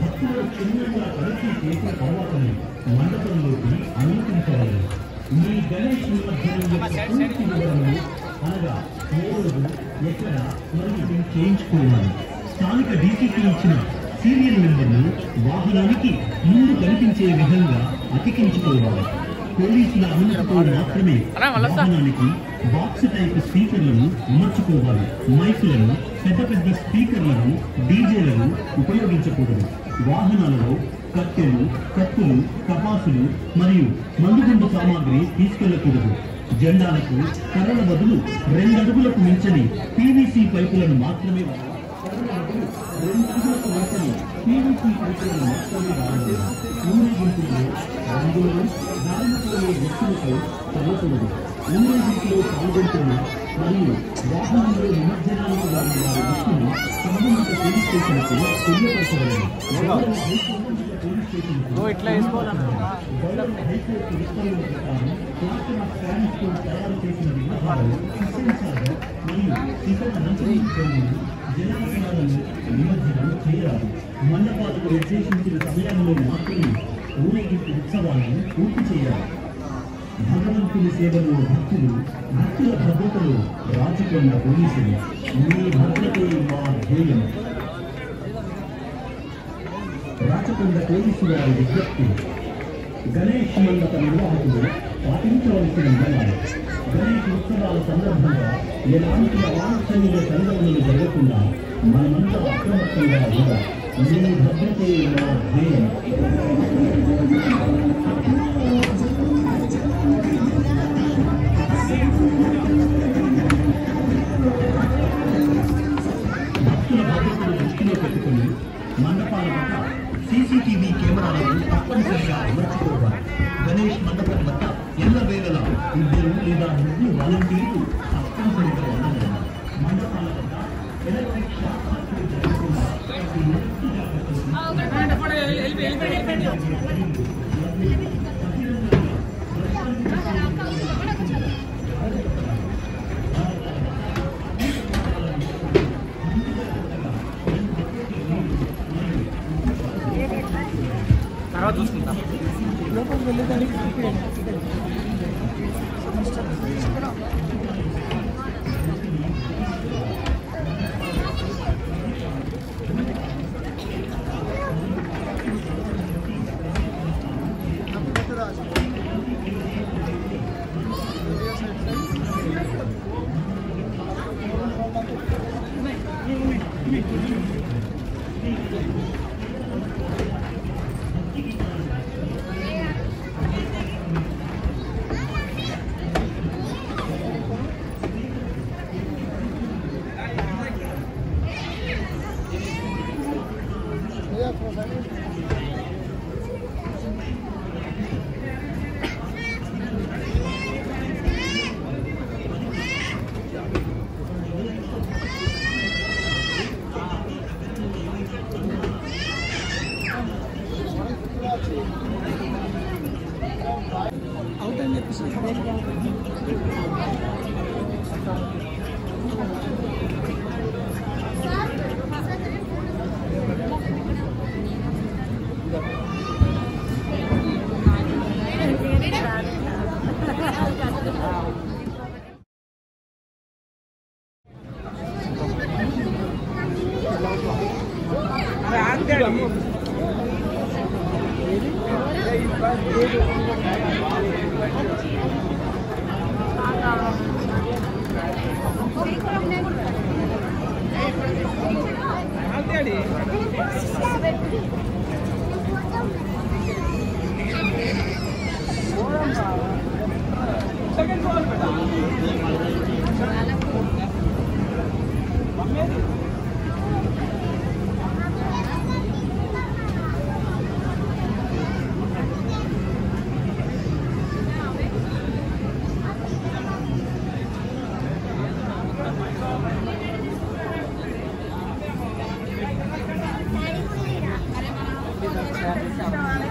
భక్తులు క్షుణ్ణంగా తనిఖీ చేసిన తర్వాతనే మండపంలోకి అనుమతించవాలి. మీ గణేష్ నిమజ్జనం యొక్క పూర్తి వివరములు అనగా ఏ రోజు ఎక్కడ మరియు చేయించుకోవాలి. స్థానిక డీసీకి ఇచ్చిన సీరియల్ నెంబర్ను వాహనానికి ముందు కనిపించే విధంగా అతికించుకోవాలి. పోలీసుల అనుమతితో మాత్రమే వాహనానికి బాక్స్ టైప్ స్పీకర్లను అమర్చుకోవాలి. మైకులను, పెద్ద పెద్ద స్పీకర్లను, డీజేలను ఉపయోగించకూడదు. వాహనాలలో కట్టెలు, కత్తులు, కపాసులు మరియు మందుగుండు సామాగ్రి తీసుకెళ్లకూడదు. జెండాలకు కర్రల బదులు 2 అడుగులకు మించని పీవీసీ పైపులను మాత్రమే వాడాలి. ఊరేగింపుల్లో రంగులను దారిపోయే వ్యక్తులపై చల్లకూడదు. ఊరేగింపులో పాల్గొంటున్న మరియు వాహనంలో నిమజ్జనానికి వారి వ్యక్తులు సంబంధిత పోలీస్ స్టేషన్కు తెలియపరచగలరు. హైకోర్టు ఉత్తర్వుల ప్రకారం ప్లాస్టర్ ఆఫ్ ప్యారిస్ తయారు చేసిన విగ్రహాలను సృష్టించాలి మరియు ఇతర నంచరించుకొని జనాలను నిమజ్జనం చేయరాదు. మండపాలకు నిర్దేశించిన సమయంలో మాత్రమే ఊరేగింపు ఉత్సవాలను పూర్తి చేయాలి. భగవంతుని సేవలో భక్తులు, భక్తుల భద్రతలో రాచుకున్న పోలీసులు. మీ భద్రతే మా ధ్యేయం. రాచకొండ పోలీసు వారి విజ్ఞప్తి. గణేష్ మండప నిర్వాహకులు పాటించవలసిన నియమాలు. గణేష్ ఉత్సవాల సందర్భంగా ఎలాంటి అవాంఛనీయ సంఘటనలు జరగకుండా మనమంతా అప్రమత్తంగా ఉండాలి. మీ భద్రతే మా ధ్యేయం. భక్తుల భద్రతను దృష్టిలో పెట్టుకుని మండపాల వద్ద సీసీటీవీ కెమెరాలను తప్పనిసరిగా అమర్చుకోవాలి. గణేష్ మండపం వద్ద ఎల్లవేళలా 2 లేదా 3 వాలంటీర్లు తప్పనిసరిగా ఉండాలి. మండపాల వద్ద ఎలక్ట్రిక్ షాక్ సర్క్యూట్ జరగకుండా